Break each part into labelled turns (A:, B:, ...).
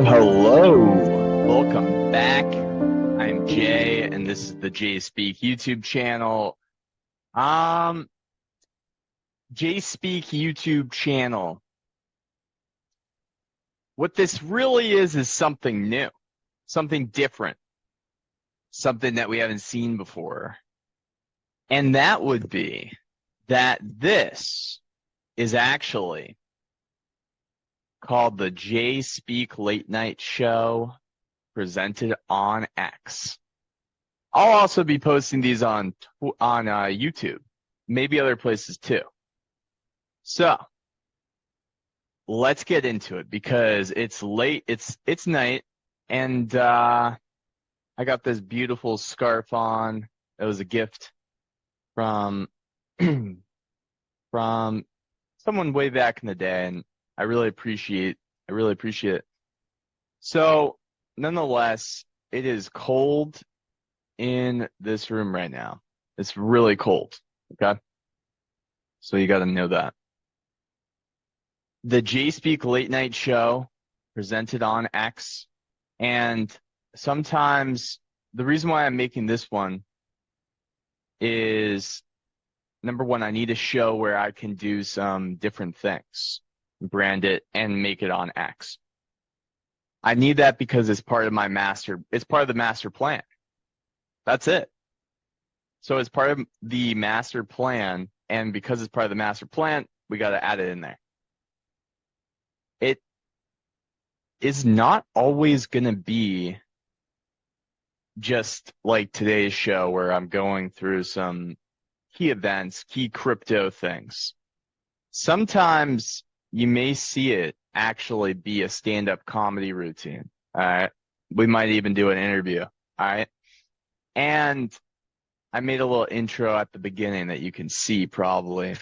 A: Hello. Welcome back. I'm Jay, and this is the JSPEAK YouTube channel. JSPEAK YouTube channel. What this really is something new, something different, something that we haven't seen before. And that would be that this is actually called the JSPEAK Late Night Show, presented on X. I'll also be posting these on YouTube, maybe other places too. So let's get into it because it's late. It's night, and I got this beautiful scarf on. It was a gift from from someone way back in the day, and I really appreciate it. So, nonetheless, it is cold in this room right now. It's really cold, okay? So you got to know that. The JSPEAK Late Night Show, presented on X, and sometimes the reason why I'm making this one is, number one, I need a show where I can do some different things, brand it, and make it on X. I need that because it's part of the master plan. That's it. So it's part of the master plan, and because it's part of the master plan, we got to add it in there. It is not always going to be just like today's show where I'm going through some key events, key crypto things. Sometimes you may see it actually be a stand-up comedy routine. All right. We might even do an interview. All right. And I made a little intro at the beginning that you can see probably.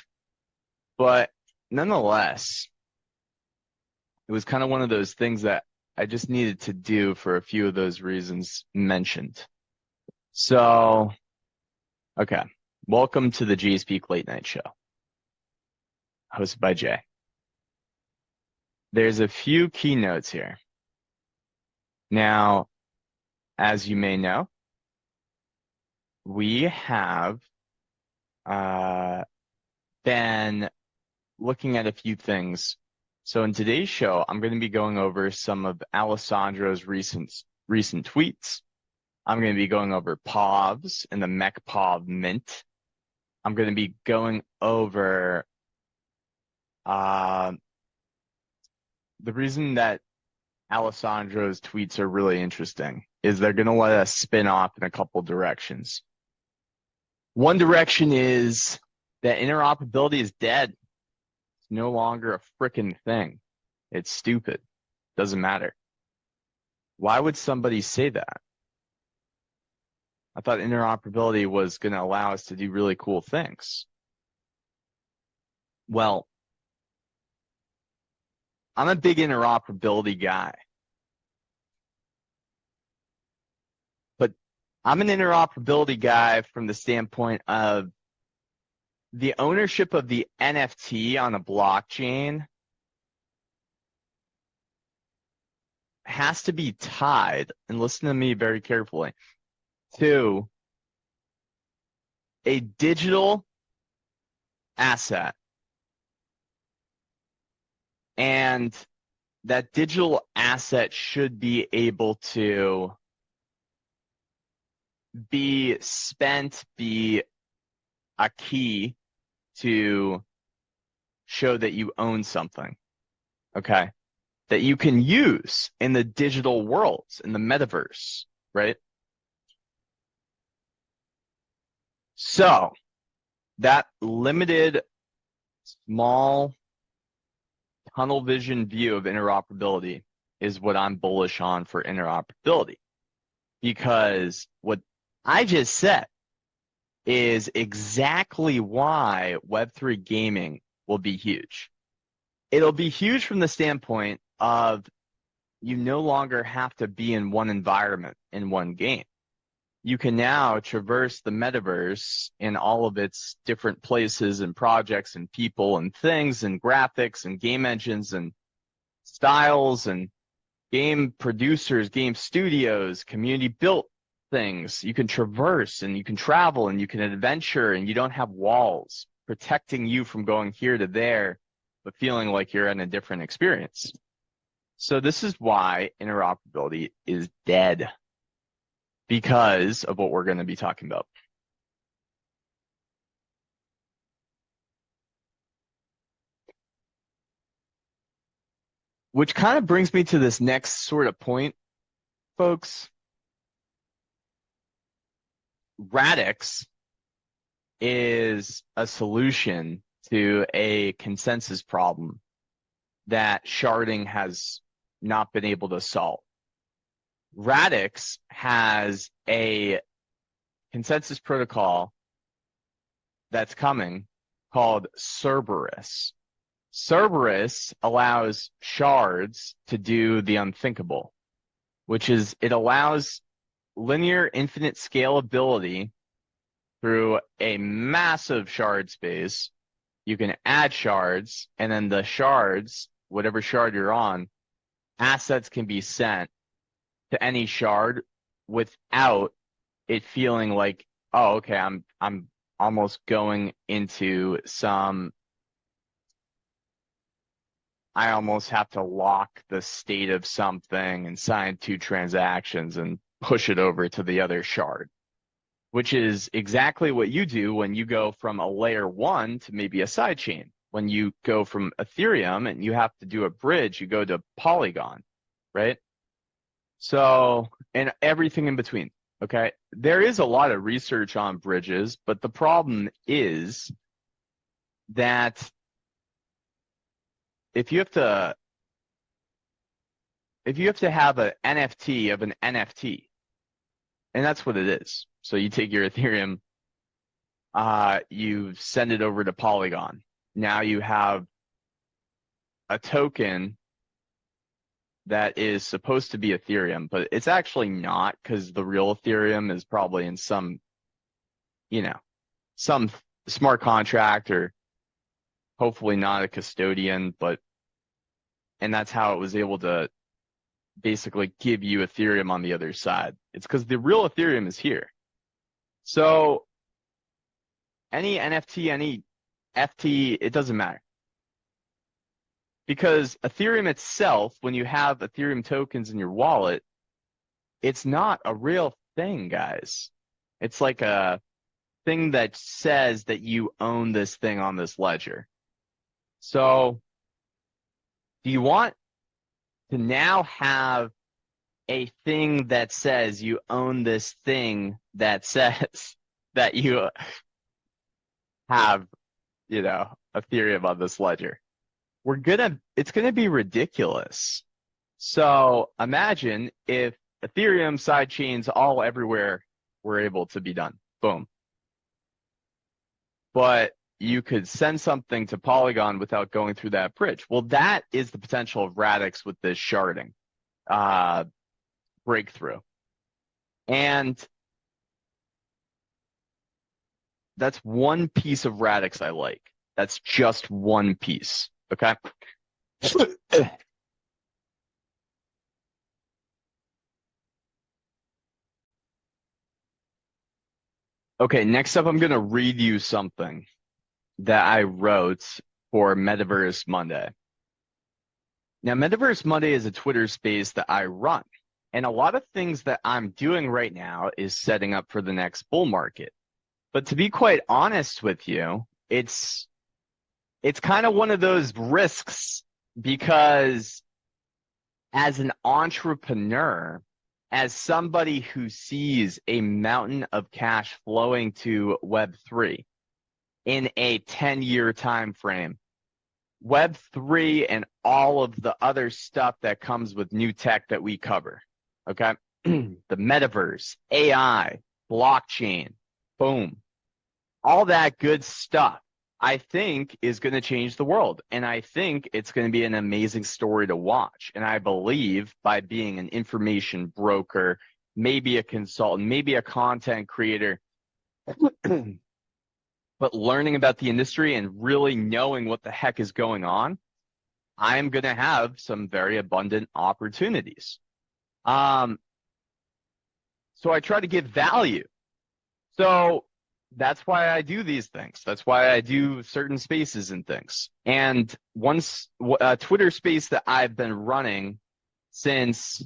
A: But nonetheless, it was kind of one of those things that I just needed to do for a few of those reasons mentioned. So, okay. Welcome to the JSPEAK Late Night Show, hosted by Jay. There's a few keynotes here. Now, as you may know, we have been looking at a few things. So in today's show, I'm going to be going over some of Alessandro's recent tweets. I'm going to be going over POVs and the mechpav mint. I'm going to be going over the reason that Alessandro's tweets are really interesting is they're going to let us spin off in a couple directions. One direction is that interoperability is dead. It's no longer a frickin' thing. It's stupid. Doesn't matter. Why would somebody say that? I thought interoperability was going to allow us to do really cool things. Well, I'm a big interoperability guy. But I'm an interoperability guy from the standpoint of the ownership of the NFT on a blockchain has to be tied, and listen to me very carefully, to a digital asset. And that digital asset should be able to be spent, be a key to show that you own something, okay, that you can use in the digital worlds, in the metaverse, right? So that limited, small, tunnel vision view of interoperability is what I'm bullish on for interoperability. Because what I just said is exactly why Web3 gaming will be huge. It'll be huge from the standpoint of you no longer have to be in one environment in one game. You can now traverse the metaverse in all of its different places and projects and people and things and graphics and game engines and styles and game producers, game studios, community built things. You can traverse and you can travel and you can adventure and you don't have walls protecting you from going here to there, but feeling like you're in a different experience. So this is why interoperability is dead, because of what we're going to be talking about. Which kind of brings me to this next sort of point, folks. Radix is a solution to a consensus problem that sharding has not been able to solve. Radix has a consensus protocol that's coming called Cerberus. Cerberus allows shards to do the unthinkable, which is it allows linear infinite scalability through a massive shard space. You can add shards, and then the shards, whatever shard you're on, assets can be sent to any shard without it feeling like, oh, okay, I'm almost going into some, I almost have to lock the state of something and sign 2 transactions and push it over to the other shard, which is exactly what you do when you go from a layer 1 to maybe a sidechain. When you go from Ethereum and you have to do a bridge, you go to Polygon, right? So, and everything in between, okay? There is a lot of research on bridges, but the problem is that if you have to have an NFT of an NFT, and that's what it is. So you take your Ethereum, you send it over to Polygon. Now you have a token that is supposed to be Ethereum, but it's actually not, because the real Ethereum is probably in some, some smart contract, or hopefully not a custodian, and that's how it was able to basically give you Ethereum on the other side. It's because the real Ethereum is here. So any NFT, any FT, it doesn't matter. Because Ethereum itself, when you have Ethereum tokens in your wallet, it's not a real thing, guys. It's like a thing that says that you own this thing on this ledger. So do you want to now have a thing that says you own this thing that says that you have, Ethereum on this ledger? It's gonna be ridiculous. So imagine if Ethereum sidechains all everywhere were able to be done. Boom. But you could send something to Polygon without going through that bridge. Well, that is the potential of Radix with this sharding breakthrough. And that's one piece of Radix I like. That's just one piece. Okay. Okay, next up, I'm going to read you something that I wrote for Metaverse Monday. Now, Metaverse Monday is a Twitter space that I run, and a lot of things that I'm doing right now is setting up for the next bull market. But to be quite honest with you, it's kind of one of those risks, because as an entrepreneur, as somebody who sees a mountain of cash flowing to Web3 in a 10-year time frame, Web3 and all of the other stuff that comes with new tech that we cover. Okay. The metaverse, AI, blockchain, boom. All that good stuff, I think, is going to change the world. And I think it's going to be an amazing story to watch. And I believe by being an information broker, maybe a consultant, maybe a content creator, but learning about the industry and really knowing what the heck is going on, I'm going to have some very abundant opportunities. So I try to give value. So that's why I do these things. That's why I do certain spaces and things. And once a Twitter space that I've been running since,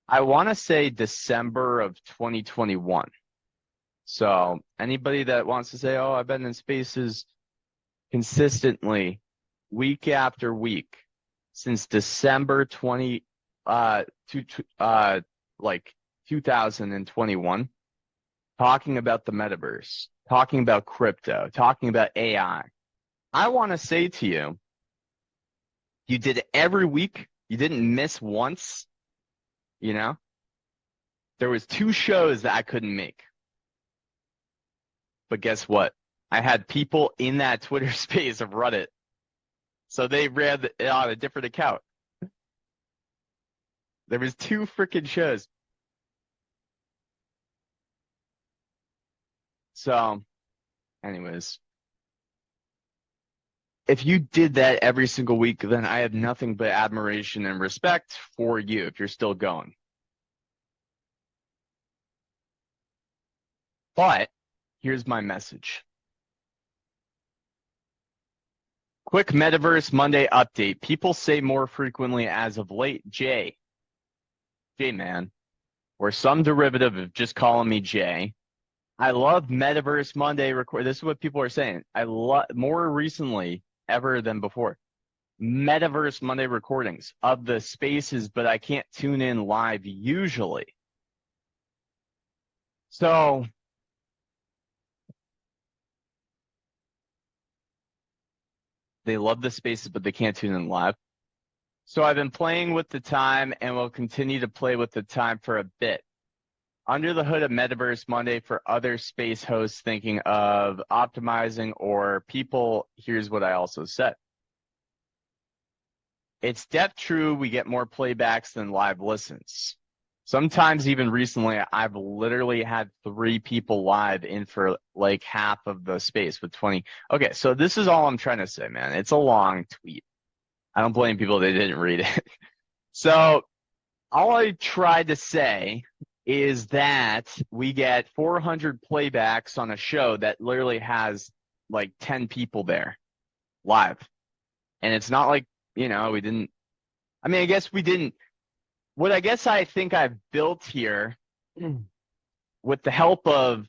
A: I want to say, December of 2021. So anybody that wants to say, oh, I've been in spaces consistently week after week since December 2021, talking about the metaverse, talking about crypto, talking about AI. I want to say to you, you did it every week. You didn't miss once. You know, there was 2 shows that I couldn't make. But guess what? I had people in that Twitter space have run it. So they ran it on a different account. There was 2 freaking shows. So, anyways, if you did that every single week, then I have nothing but admiration and respect for you if you're still going. But here's my message. Quick Metaverse Monday update. People say more frequently as of late, Jay, man, or some derivative of just calling me Jay. I love Metaverse Monday record. This is what people are saying. I love more recently ever than before. Metaverse Monday recordings of the spaces, but I can't tune in live usually. So they love the spaces, but they can't tune in live. So I've been playing with the time and will continue to play with the time for a bit. Under the hood of Metaverse Monday for other space hosts thinking of optimizing or people, here's what I also said. It's def true we get more playbacks than live listens. Sometimes even recently, I've literally had 3 people live in for like half of the space with 20. Okay, so this is all I'm trying to say, man. It's a long tweet. I don't blame people that didn't read it. So all I tried to say is that we get 400 playbacks on a show that literally has like 10 people there live. And it's not like, we didn't, I guess we didn't. What I guess I think I've built here with the help of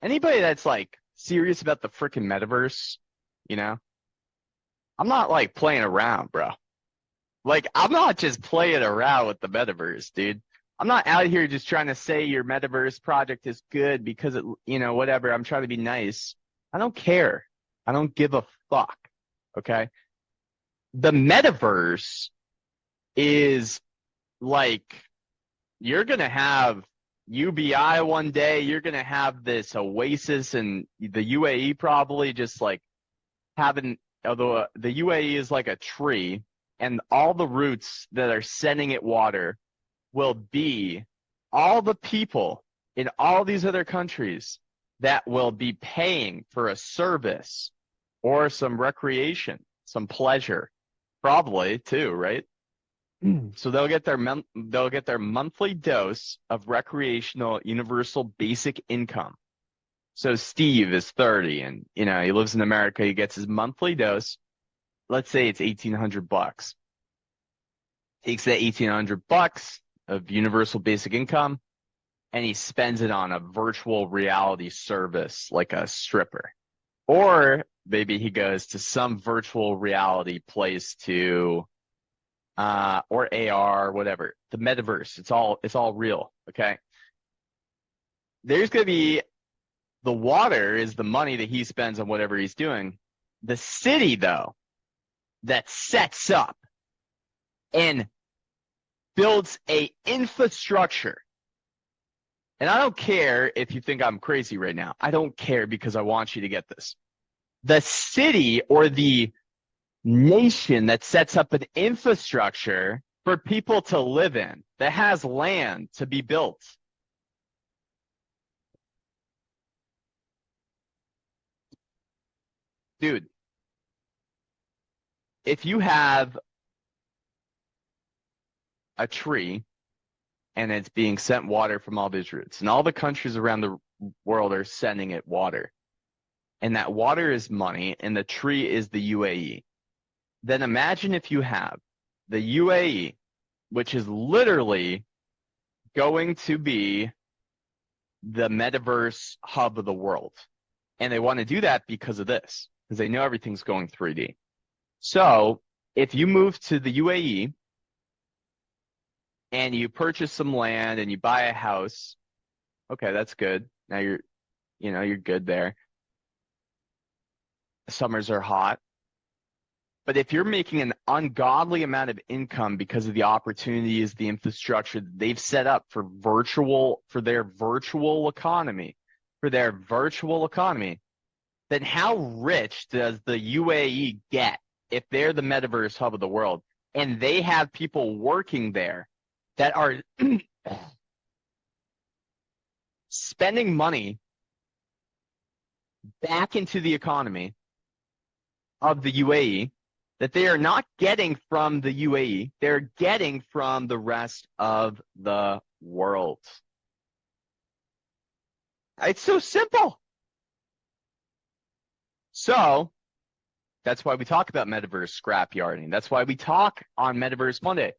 A: anybody that's like serious about the freaking metaverse, I'm not like playing around, bro. Like, I'm not just playing around with the metaverse, dude. I'm not out here just trying to say your metaverse project is good because it, whatever. I'm trying to be nice. I don't care. I don't give a fuck. Okay. The metaverse is like, you're going to have UBI one day. You're going to have this oasis in the UAE probably just like having, although the UAE is like a tree and all the roots that are sending it water will be all the people in all these other countries that will be paying for a service or some recreation, some pleasure, probably too, right? So they'll get their monthly dose of recreational universal basic income. So Steve is 30 and he lives in America. He gets his monthly dose. Let's say it's $1,800. Takes that $1,800 of universal basic income and he spends it on a virtual reality service like a stripper. Or maybe he goes to some virtual reality place to or AR, whatever. The metaverse, it's all real, okay? There's going to be, the water is the money that he spends on whatever he's doing. The city, though, that sets up and builds a infrastructure. And I don't care if you think I'm crazy right now. I don't care because I want you to get this. The city or the nation that sets up an infrastructure for people to live in, that has land to be built. Dude, if you have a tree and it's being sent water from all these roots, and all the countries around the world are sending it water, and that water is money, and the tree is the UAE, then imagine if you have the UAE, which is literally going to be the metaverse hub of the world. And they want to do that because of this, because they know everything's going 3D. So if you move to the UAE and you purchase some land and you buy a house, okay, that's good. Now you're good there. Summers are hot. But if you're making an ungodly amount of income because of the opportunities, the infrastructure that they've set up for their virtual economy, then how rich does the UAE get if they're the metaverse hub of the world and they have people working there that are spending money back into the economy of the UAE that they are not getting from the UAE, they're getting from the rest of the world. It's so simple. So that's why we talk about metaverse scrapyarding. That's why we talk on Metaverse Monday.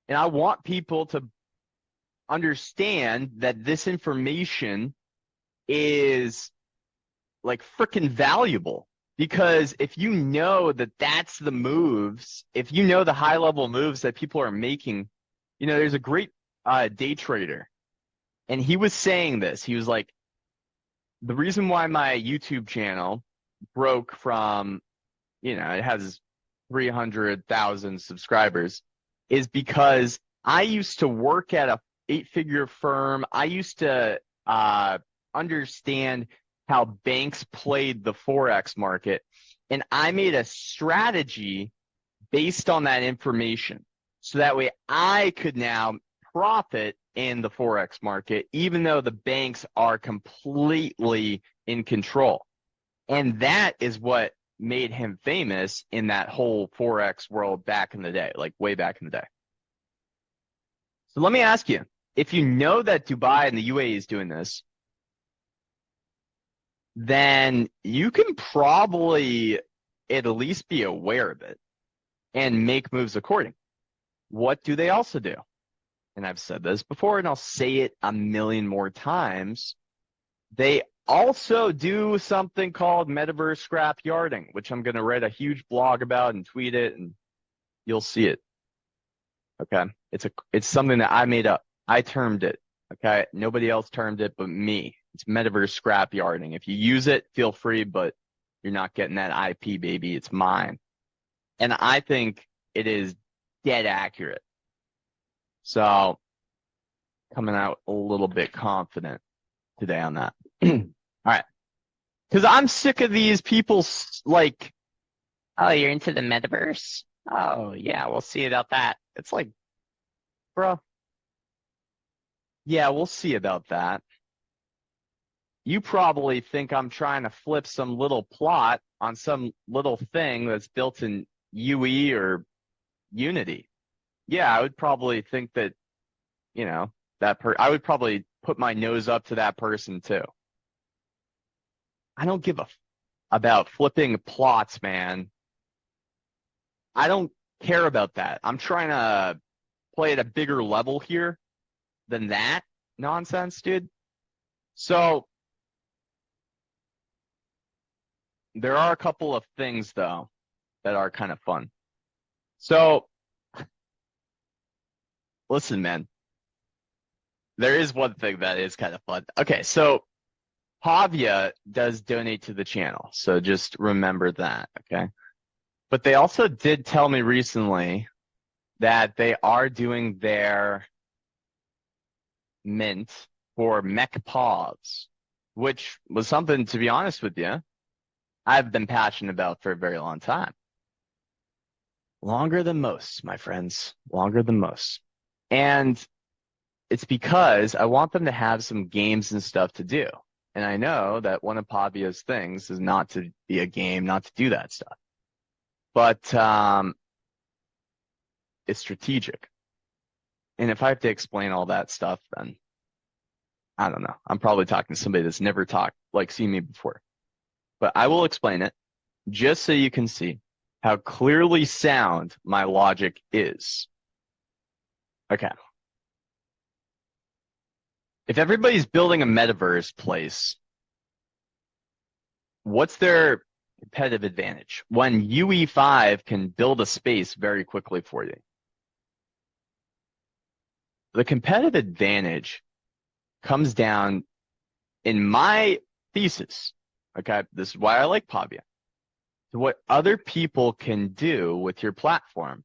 A: And I want people to understand that this information is like freaking valuable. Because if you know that that's the moves, if you know the high level moves that people are making, there's a great day trader. And he was saying this. He was like, the reason why my YouTube channel broke from, it has 300,000 subscribers is because I used to work at a 8-figure firm. I used to understand how banks played the Forex market. And I made a strategy based on that information. So that way I could now profit in the Forex market, even though the banks are completely in control. And that is what made him famous in that whole Forex world back in the day, like way back in the day. So let me ask you, if you know that Dubai and the UAE is doing this, then you can probably at least be aware of it and make moves according. What do they also do? And I've said this before, and I'll say it a million more times. They also do something called metaverse scrapyarding, which I'm going to write a huge blog about and tweet it, and you'll see it. Okay? It's something that I made up. I termed it. Okay? Nobody else termed it but me. It's metaverse scrapyarding. If you use it, feel free, but you're not getting that IP, baby. It's mine. And I think it is dead accurate. So, coming out a little bit confident today on that. All right. Because I'm sick of these people like, oh, you're into the metaverse? Oh, yeah, we'll see about that. It's like, bro, yeah, we'll see about that. You probably think I'm trying to flip some little plot on some little thing that's built in UE or Unity. Yeah, I would probably think that, I would probably put my nose up to that person too. I don't give about flipping plots, man. I don't care about that. I'm trying to play at a bigger level here than that nonsense, dude. So there are a couple of things, though, that are kind of fun. So, listen, man, there is one thing that is kind of fun. Okay, so Pavia does donate to the channel, so just remember that, okay? But they also did tell me recently that they are doing their mint for mechpavs, which was something, to be honest with you, I've been passionate about for a very long time. Longer than most, my friends, longer than most. And it's because I want them to have some games and stuff to do. And I know that one of Pavia's things is not to be a game, not to do that stuff. But it's strategic. And if I have to explain all that stuff, then I don't know. I'm probably talking to somebody that's never seen me before. But I will explain it just so you can see how clearly sound my logic is. Okay. If everybody's building a metaverse place, what's their competitive advantage when UE5 can build a space very quickly for you? The competitive advantage comes down in my thesis. Okay, this is why I like Pavia. To what other people can do with your platform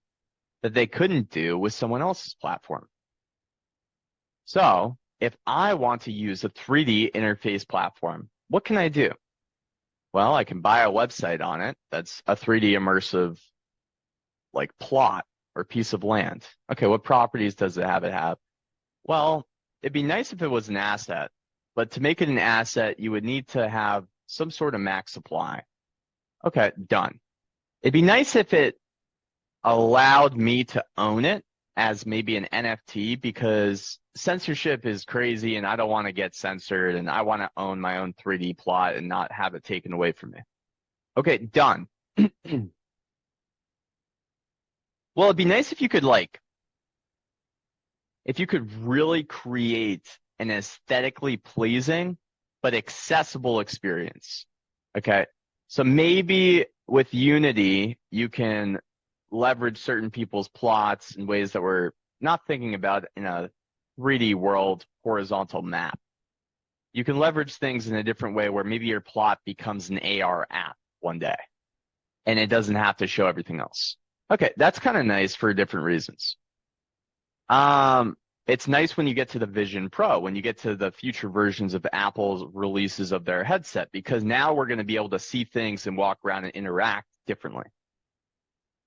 A: that they couldn't do with someone else's platform. So if I want to use a 3D interface platform, what can I do? Well, I can buy a website on it that's a 3D immersive like plot or piece of land. Okay, what properties does it have? Well, it'd be nice if it was an asset, but to make it an asset, you would need to have some sort of max supply. Okay, done. It'd be nice if it allowed me to own it as maybe an NFT because censorship is crazy and I don't want to get censored and I want to own my own 3D plot and not have it taken away from me. Okay, done. Well, it'd be nice if you could really create an aesthetically pleasing but accessible experience. Okay, so maybe with Unity, you can leverage certain people's plots in ways that we're not thinking about in a 3D world horizontal map. You can leverage things in a different way where maybe your plot becomes an AR app one day and it doesn't have to show everything else. Okay, that's kind of nice for different reasons. It's nice when you get to the Vision Pro, when you get to the future versions of Apple's releases of their headset, because now we're going to be able to see things and walk around and interact differently.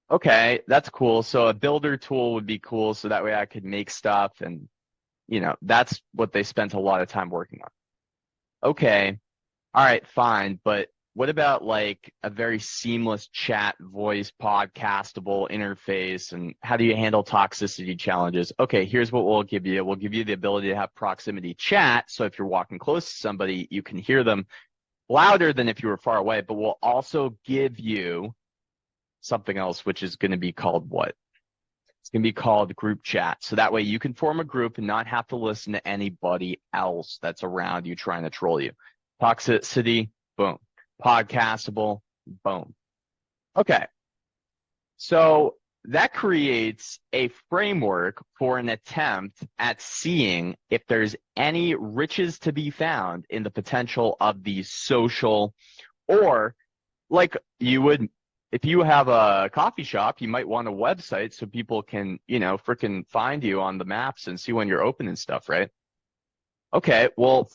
A: Okay, that's cool. So a builder tool would be cool, so that way I could make stuff and, that's what they spent a lot of time working on. Okay, all right, fine, but what about like a very seamless chat, voice, podcastable interface, and how do you handle toxicity challenges? Okay, here's what we'll give you. We'll give you the ability to have proximity chat, so if you're walking close to somebody, you can hear them louder than if you were far away, but we'll also give you something else, which is going to be called what? It's going to be called group chat. So that way you can form a group and not have to listen to anybody else that's around you trying to troll you. Toxicity, boom. Podcastable, boom. Okay. So that creates a framework for an attempt at seeing if there's any riches to be found in the potential of the social, or like you would, if you have a coffee shop, you might want a website so people can, frickin' find you on the maps and see when you're open and stuff, right? Okay, well,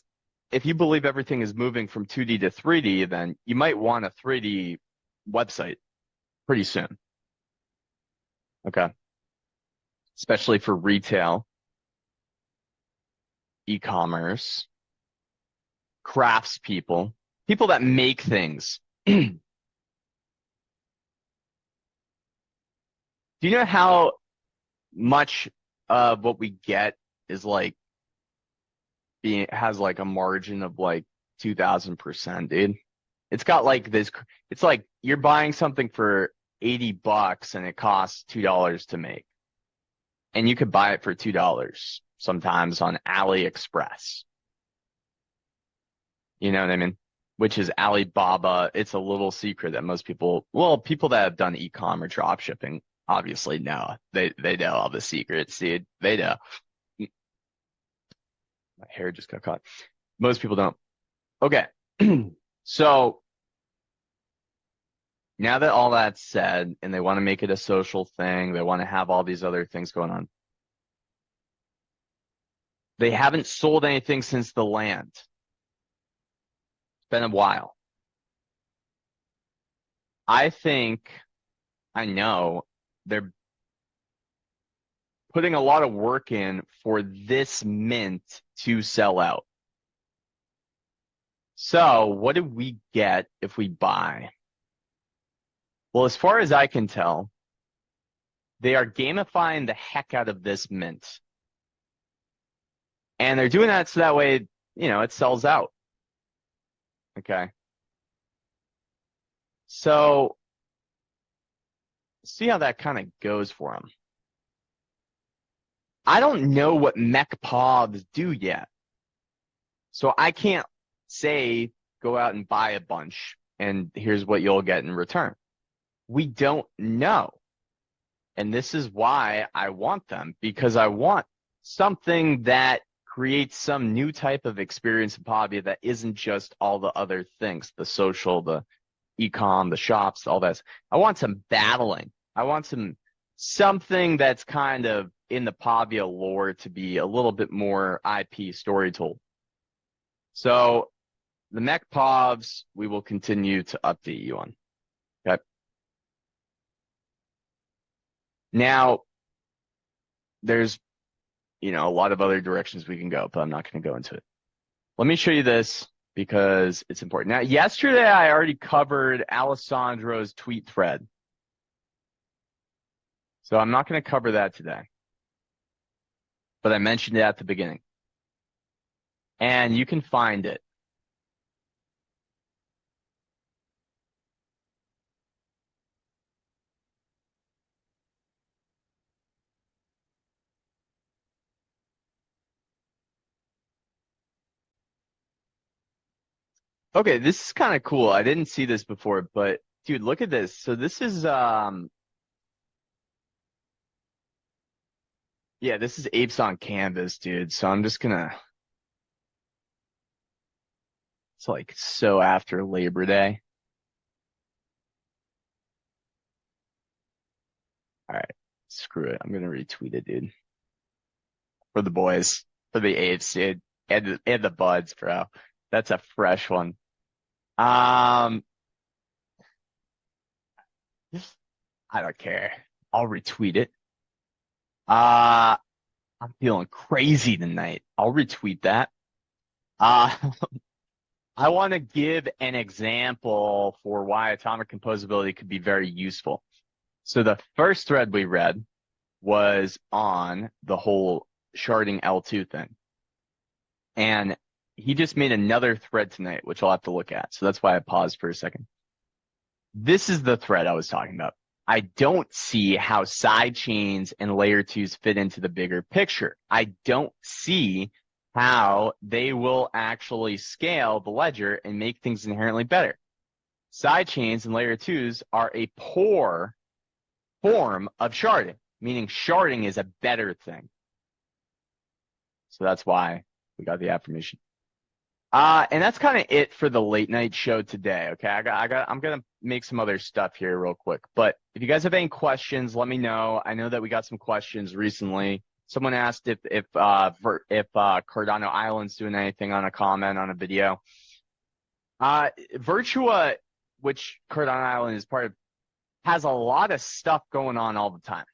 A: if you believe everything is moving from 2D to 3D, then you might want a 3D website pretty soon. Okay. Especially for retail, e-commerce, craftspeople, people that make things. Do you know how much of what we get is has like a margin of like 2,000%, dude? It's got like this, it's like you're buying something for $80 and it costs $2 to make. And you could buy it for $2 sometimes on AliExpress. You know what I mean? Which is Alibaba. It's a little secret that most people, well, people that have done e-com or drop shipping obviously know. They know all the secrets, dude. They know. My hair just got caught. Most people don't. Okay. So now that all that's said, and they want to make it a social thing, they want to have all these other things going on. They haven't sold anything since the land. It's been a while. I think, I know they're putting a lot of work in for this mint to sell out. So what do we get if we buy? Well, as far as I can tell, they are gamifying the heck out of this mint. And they're doing that so that way, it sells out. Okay. So see how that kind of goes for them. I don't know what mechpavs do yet. So I can't say go out and buy a bunch and here's what you'll get in return. We don't know. And this is why I want them, because I want something that creates some new type of experience in Pavia that isn't just all the other things, the social, the ecom, the shops, all that. I want some battling. I want something that's kind of in the Pavia lore to be a little bit more IP story told. So the mechpavs, we will continue to update you on. Okay. Now, there's, a lot of other directions we can go, but I'm not going to go into it. Let me show you this because it's important. Now, yesterday I already covered Alessandro's tweet thread. So I'm not going to cover that today. But I mentioned it at the beginning. And you can find it. Okay, this is kind of cool. I didn't see this before, but dude, look at this. So this is yeah, this is Apes on Canvas, dude. So I'm just gonna it's like so after Labor Day. All right, screw it. I'm gonna retweet it, dude. For the boys, for the Apes, dude. And the buds, bro. That's a fresh one. Um, I don't care. I'll retweet it. Uh, I'm feeling crazy tonight. I'll retweet that. Uh, I want to give an example for why atomic composability could be very useful. So the first thread we read was on the whole sharding L2 thing. And he just made another thread tonight, which I'll have to look at. So that's why I paused for a second. This is the thread I was talking about. I don't see how side chains and layer twos fit into the bigger picture. I don't see how they will actually scale the ledger and make things inherently better. Side chains and layer twos are a poor form of sharding, meaning sharding is a better thing. So that's why we got the affirmation. And that's kind of it for the late night show today. Okay, I'm gonna make some other stuff here real quick. But if you guys have any questions, let me know. I know that we got some questions recently. Someone asked if Cardano Island's doing anything on a comment on a video. Virtua, which Cardano Island is part of, has a lot of stuff going on all the time.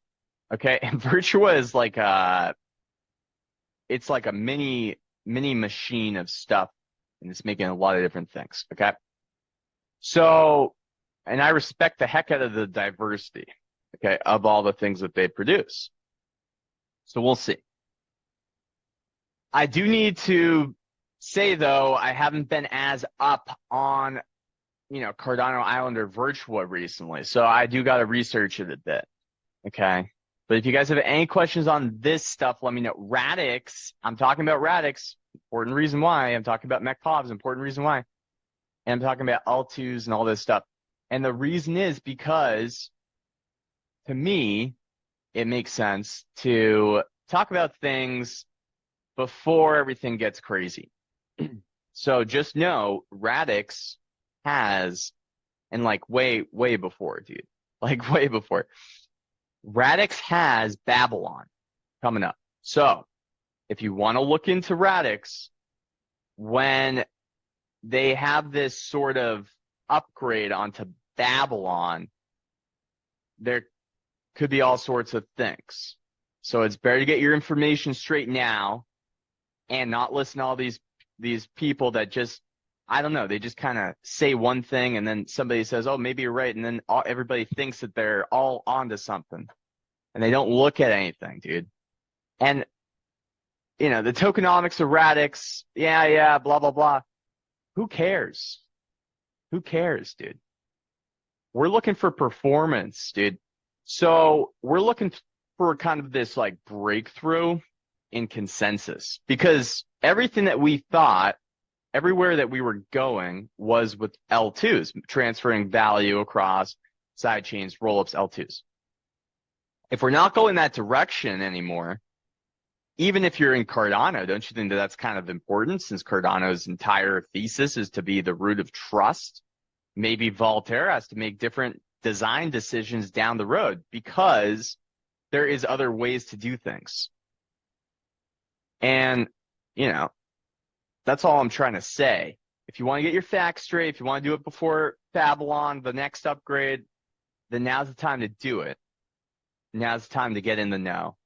A: Okay, and Virtua is like it's like a mini machine of stuff. And it's making a lot of different things, okay? So, and I respect the heck out of the diversity, okay, of all the things that they produce. So we'll see. I do need to say, though, I haven't been as up on, Cardano Island or Virtua recently. So I do got to research it a bit, okay? But if you guys have any questions on this stuff, let me know. Radix, I'm talking about Radix. Important reason why. I'm talking about mechpavs. Important reason why. And I'm talking about L2s and all this stuff. And the reason is because, to me, it makes sense to talk about things before everything gets crazy. So just know Radix has, and like way, way before, dude, like way before, Radix has Babylon coming up. So if you want to look into Radix, when they have this sort of upgrade onto Babylon, there could be all sorts of things. So it's better to get your information straight now and not listen to all these people that just, I don't know, they just kind of say one thing and then somebody says, oh, maybe you're right. And then everybody thinks that they're all onto something and they don't look at anything, dude. And, you know, the tokenomics of Radix, yeah, blah, blah, blah. Who cares? Who cares, dude? We're looking for performance, dude. So we're looking for kind of this like breakthrough in consensus, because everything that we thought, everywhere that we were going was with L2s, transferring value across side chains, rollups, L2s. If we're not going that direction anymore, even if you're in Cardano, don't you think that that's kind of important, since Cardano's entire thesis is to be the root of trust? Maybe Voltaire has to make different design decisions down the road because there is other ways to do things. And, you know, that's all I'm trying to say. If you want to get your facts straight, if you want to do it before Babylon, the next upgrade, then now's the time to do it. Now's the time to get in the know.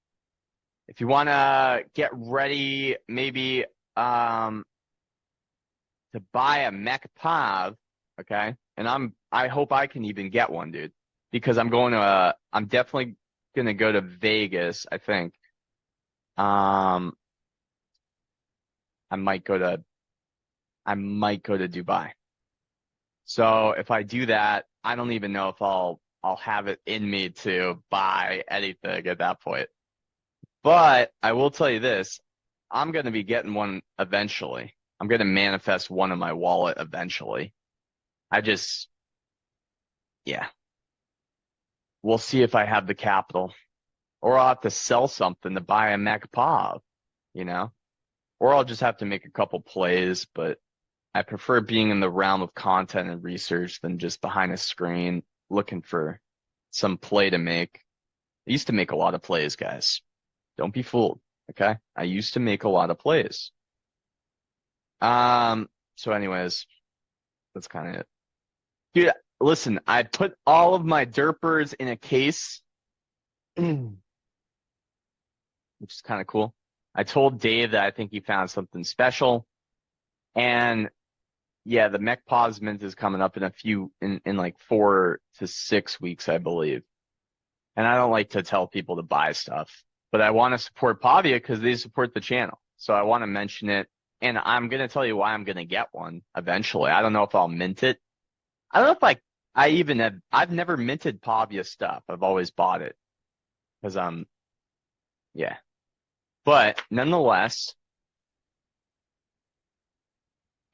A: If you want to get ready, maybe to buy a mechpav, okay? And I hope I can even get one, dude, because I'm definitely gonna go to Vegas, I think. I might go to Dubai. So if I do that, I don't even know if I'll have it in me to buy anything at that point. But I will tell you this, I'm going to be getting one eventually. I'm going to manifest one in my wallet eventually. Yeah. We'll see if I have the capital, or I'll have to sell something to buy a mechpav, you know? Or I'll just have to make a couple plays, but I prefer being in the realm of content and research than just behind a screen looking for some play to make. I used to make a lot of plays, guys. Don't be fooled, okay? I used to make a lot of plays. So anyways, that's kind of it. Dude, listen, I put all of my derpers in a case, which is kind of cool. I told Dave that I think he found something special. And yeah, the mechpavs mint is coming up in like 4 to 6 weeks, I believe. And I don't like to tell people to buy stuff, but I want to support Pavia because they support the channel. So I want to mention it. And I'm going to tell you why I'm going to get one eventually. I don't know if I'll mint it. I don't know if I've never minted Pavia stuff. I've always bought it because yeah. But nonetheless,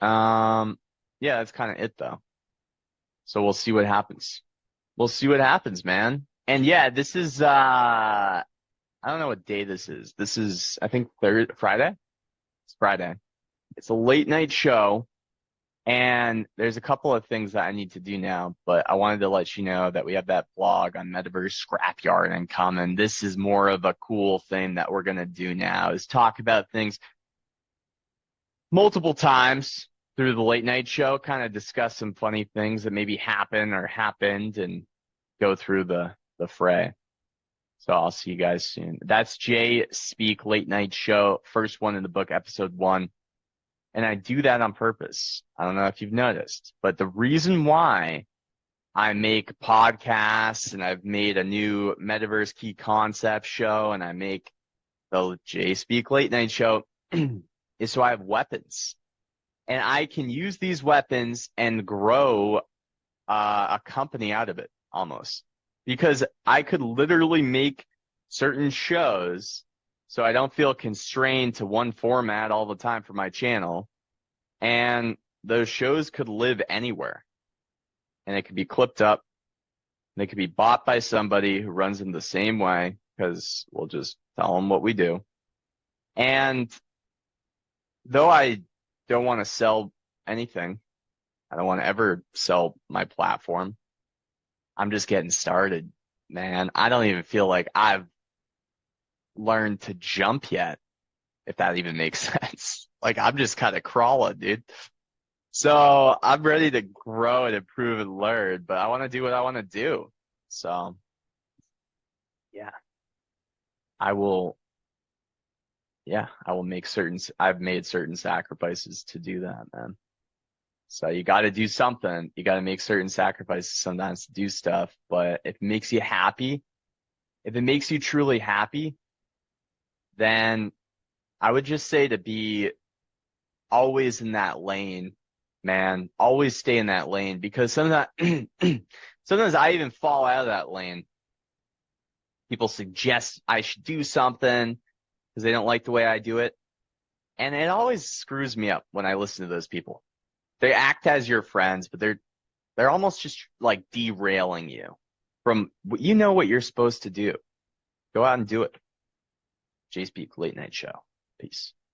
A: yeah, that's kind of it though. So we'll see what happens. We'll see what happens, man. And yeah, this is I don't know what day this is. This is, I think, Friday. It's Friday. It's a late night show. And there's a couple of things that I need to do now, but I wanted to let you know that we have that blog on Metaverse Scrapyard and Common. This is more of a cool thing that we're going to do now, is talk about things multiple times through the late night show, kind of discuss some funny things that maybe happen or happened and go through the fray. So I'll see you guys soon. That's JSPEAK Late Night Show, first one in the book, episode 1. And I do that on purpose. I don't know if you've noticed, but the reason why I make podcasts and I've made a new Metaverse Key Concept show and I make the JSPEAK Late Night Show is so I have weapons. And I can use these weapons and grow a company out of it almost. Because I could literally make certain shows so I don't feel constrained to one format all the time for my channel. And those shows could live anywhere. And it could be clipped up. They could be bought by somebody who runs them the same way, because we'll just tell them what we do. And though I don't want to sell anything. I don't want to ever sell my platform. I'm just getting started, man. I don't even feel like I've learned to jump yet, if that even makes sense. Like I'm just kind of crawling, dude. So I'm ready to grow and improve and learn, but I want to do what I want to do. So yeah, I will, yeah, I will make certain, I've made certain sacrifices to do that, man. So you got to do something. You got to make certain sacrifices sometimes to do stuff, but if it makes you happy, if it makes you truly happy, then I would just say to be always in that lane, man. Always stay in that lane because sometimes, sometimes I even fall out of that lane. People suggest I should do something because they don't like the way I do it. And it always screws me up when I listen to those people. They act as your friends, but they're almost just like derailing you from you know what you're supposed to do. Go out and do it. JSPEAK Late Night Show. Peace.